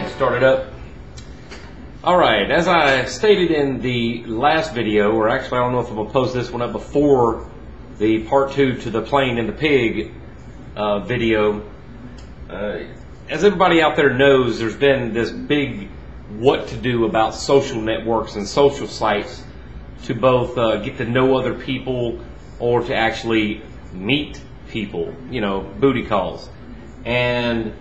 ahead and start it up. Alright, as I stated in the last video, or actually I don't know if I'm going to post this one up before the part 2 to the plane and the pig video. As everybody out there knows, there's been this big what to do about social networks and social sites to both get to know other people or to actually meet people, you know, booty calls. And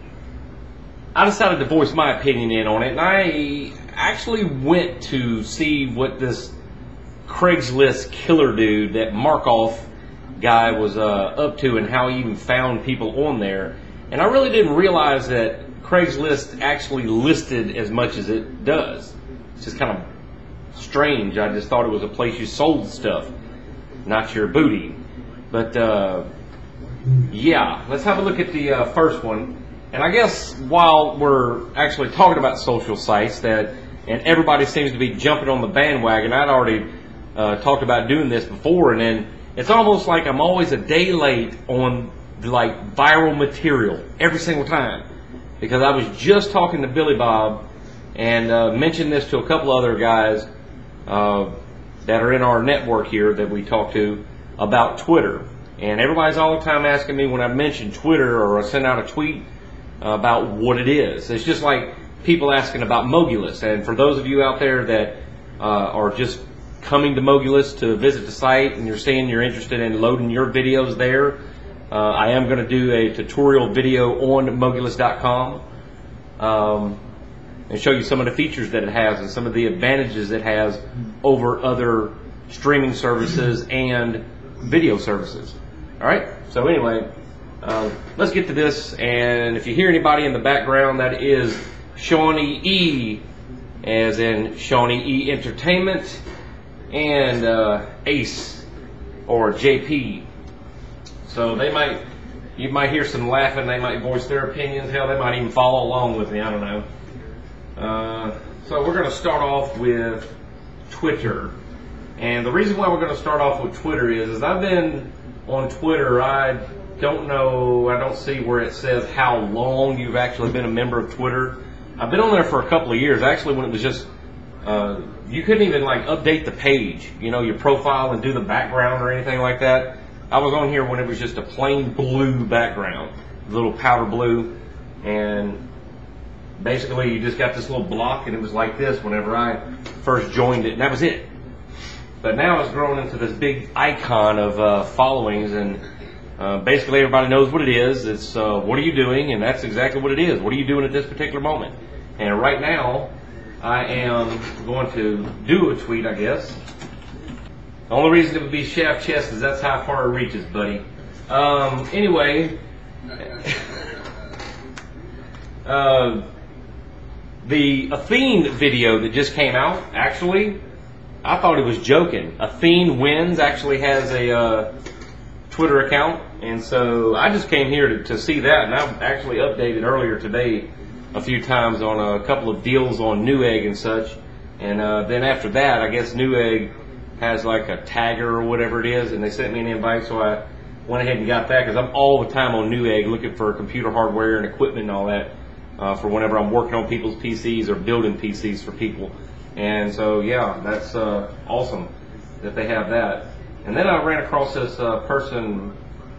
I decided to voice my opinion in on it, and I actually went to see what this Craigslist killer dude, that Markoff guy, was up to and how he even found people on there. And I really didn't realize that Craigslist actually listed as much as it does. It's just kind of strange. I just thought it was a place you sold stuff, not your booty. But yeah, let's have a look at the first one. And I guess while we're actually talking about social sites, and everybody seems to be jumping on the bandwagon, I'd already talked about doing this before, and then it's almost like I'm always a day late on like viral material every single time, because I was just talking to Billy Bob and mentioned this to a couple other guys that are in our network here that we talk to about Twitter. And everybody's all the time asking me when I mention Twitter or I send out a tweet about what it is. It's just like people asking about Mogulus. And for those of you out there that are just coming to Mogulus to visit the site and you're saying you're interested in loading your videos there, I am going to do a tutorial video on Mogulus.com and show you some of the features that it has and some of the advantages it has over other streaming services and video services. Alright, so anyway, let's get to this. And if you hear anybody in the background, that is Shawnee E, as in Shawnee E Entertainment, and Ace, or JP. So you might hear some laughing, they might voice their opinions, hell, they might even follow along with me, I don't know. So we're going to start off with Twitter. And the reason why we're going to start off with Twitter is I've been on Twitter. I don't see where it says how long you've actually been a member of Twitter. I've been on there for a couple of years, actually, when it was just, you couldn't even like update the page, you know, your profile and do the background or anything like that. I was on here when it was just a plain blue background, a little powder blue, and basically you just got this little block, and it was like this whenever I first joined it, and that was it. But now it's grown into this big icon of followings, and basically everybody knows what it is. It's what are you doing, and that's exactly what it is. What are you doing at this particular moment? And right now I am going to do a tweet, I guess. The only reason it would be shaft chest is that's how far it reaches, buddy. Anyway, the Athene video that just came out, actually, I thought he was joking. Athene Wins actually has a Twitter account, and so I just came here to see that, and I've actually updated earlier today a few times on a couple of deals on Newegg and such. And then after that, I guess Newegg has like a tagger or whatever it is, and they sent me an invite, so I went ahead and got that, because I'm all the time on Newegg looking for computer hardware and equipment and all that for whenever I'm working on people's PCs or building PCs for people. And so yeah, that's awesome that they have that. And then I ran across this person,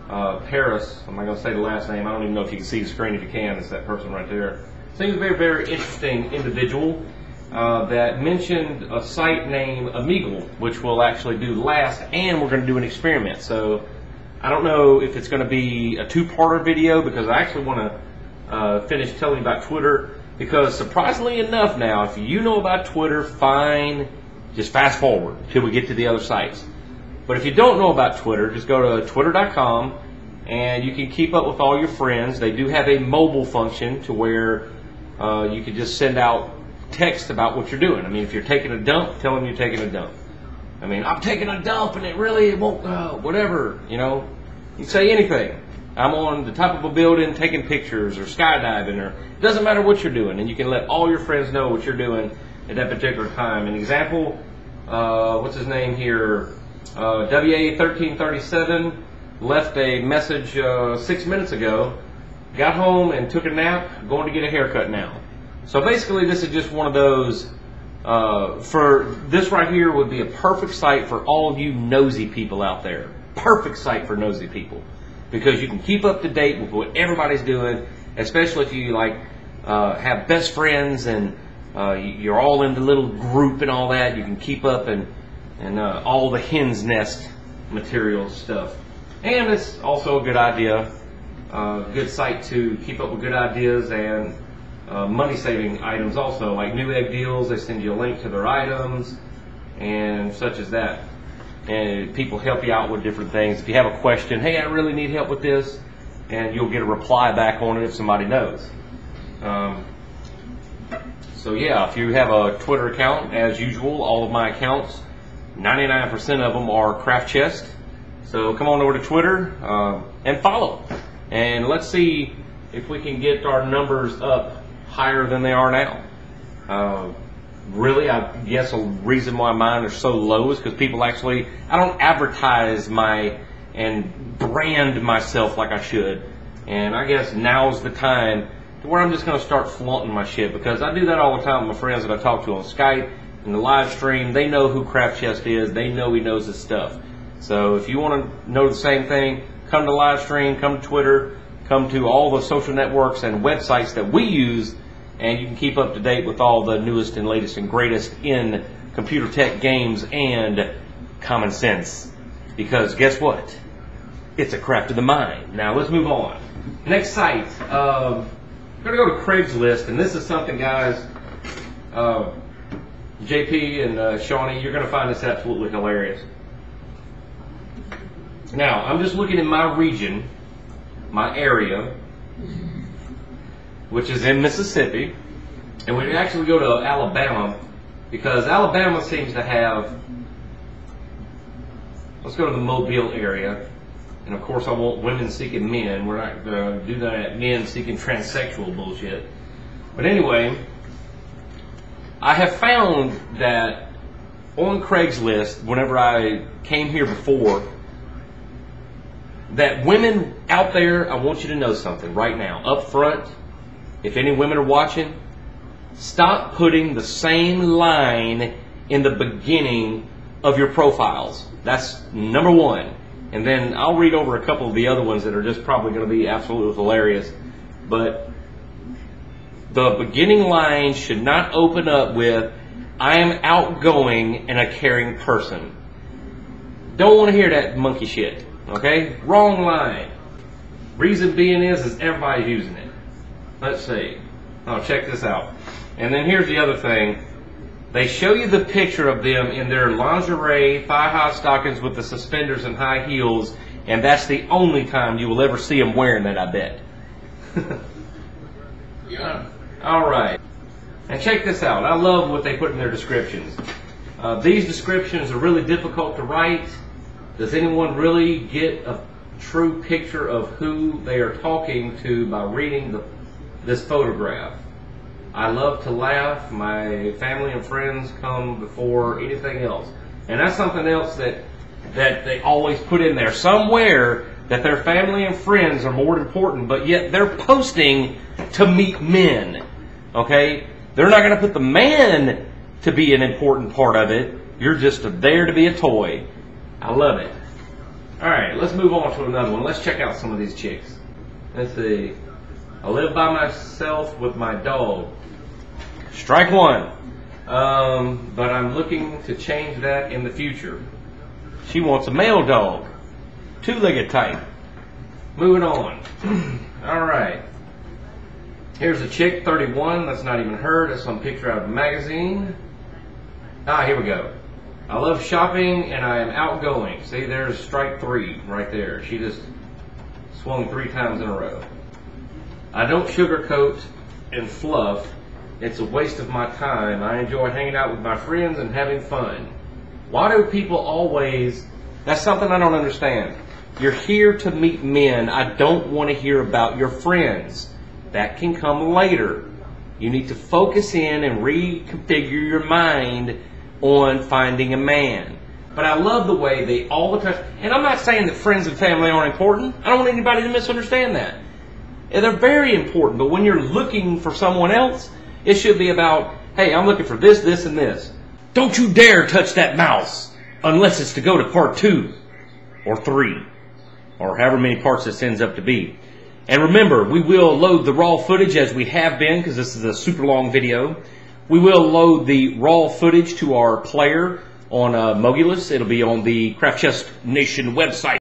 Paris. I'm not going to say the last name. I don't even know if you can see the screen. If you can, it's that person right there. Seems a very, very interesting individual that mentioned a site named Omegle, which we'll actually do last, and we're going to do an experiment. So I don't know if it's going to be a two-parter video, because I actually want to finish telling you about Twitter, because surprisingly enough now, if you know about Twitter, fine, just fast forward till we get to the other sites. But if you don't know about Twitter, just go to twitter.com and you can keep up with all your friends. They do have a mobile function to where you can just send out text about what you're doing. I mean, if you're taking a dump, tell them you're taking a dump. I mean, I'm taking a dump and it won't go, whatever, you know. You say anything. I'm on the top of a building taking pictures or skydiving, or it doesn't matter what you're doing, and you can let all your friends know what you're doing at that particular time. An example, what's his name here? WA1337 left a message 6 minutes ago. Got home and took a nap, going to get a haircut now. So basically, this is just one of those. For this right here would be a perfect site for all of you nosy people out there. Perfect site for nosy people, because you can keep up to date with what everybody's doing, especially if you like have best friends and you're all in the little group and all that. You can keep up and all the hen's nest material stuff. And it's also a good idea, good site to keep up with good ideas and money-saving items also, like new egg deals. They send you a link to their items and such as that. And people help you out with different things. If you have a question, hey, I really need help with this, and you'll get a reply back on it if somebody knows. So yeah, if you have a Twitter account, as usual, all of my accounts, 99% of them are Craft Chest. So come on over to Twitter and follow. And let's see if we can get our numbers up higher than they are now. Really, I guess a reason why mine are so low is because people actually, I don't advertise and brand myself like I should. And I guess now's the time to where I'm just going to start flaunting my shit, because I do that all the time with my friends that I talk to on Skype and the live stream. They know who Craft Chest is. They know he knows his stuff. So if you want to know the same thing, come to live stream, come to Twitter, come to all the social networks and websites that we use, and you can keep up to date with all the newest and latest and greatest in computer tech, games, and common sense. Because guess what? It's a craft of the mind. Now let's move on. Next site. I'm going to go to Craigslist, and this is something, guys, JP and Shawnee, you're going to find this absolutely hilarious. Now, I'm just looking in my region, my area, which is in Mississippi, and we actually go to Alabama, because Alabama seems to have, let's go to the Mobile area, and of course I want women seeking men. We're not going to do that men seeking transsexual bullshit. But anyway, I have found that on Craigslist, whenever I came here before, that women out there, I want you to know something right now, up front. If any women are watching, stop putting the same line in the beginning of your profiles. That's number one. And then I'll read over a couple of the other ones that are just probably going to be absolutely hilarious. But the beginning line should not open up with, I am outgoing and a caring person. Don't want to hear that monkey shit. Okay? Wrong line. Reason being is everybody's using it. Let's see. Oh, check this out. And then here's the other thing. They show you the picture of them in their lingerie, thigh-high stockings with the suspenders and high heels, and that's the only time you will ever see them wearing that, I bet. Yeah. All right. And check this out. I love what they put in their descriptions. These descriptions are really difficult to write. Does anyone really get a true picture of who they are talking to by reading this photograph? I love to laugh. My family and friends come before anything else. And that's something else that they always put in there somewhere, that their family and friends are more important, but yet they're posting to meet men. Okay? They're not going to put the man to be an important part of it. You're just there to be a toy. I love it. Alright, let's move on to another one. Let's check out some of these chicks. Let's see. I live by myself with my dog. Strike one. But I'm looking to change that in the future. She wants a male dog. Two-legged type. Moving on. Alright. Here's a chick, 31. That's not even her. That's some picture out of a magazine. Here we go. I love shopping and I am outgoing. See, there's strike three right there. She just swung 3 times in a row. I don't sugarcoat and fluff. It's a waste of my time. I enjoy hanging out with my friends and having fun. Why do people always... That's something I don't understand. You're here to meet men. I don't want to hear about your friends. That can come later. You need to focus in and reconfigure your mind on finding a man. But I love the way they all the time... And I'm not saying that friends and family aren't important. I don't want anybody to misunderstand that. They're very important. But when you're looking for someone else, It should be about, hey, I'm looking for this, this, and this. Don't you dare touch that mouse unless it's to go to part 2 or 3 or however many parts this ends up to be. And remember, we will load the raw footage as we have been, because this is a super long video. We will load the raw footage to our player on Mogulus. It'll be on the Craft Chest Nation website.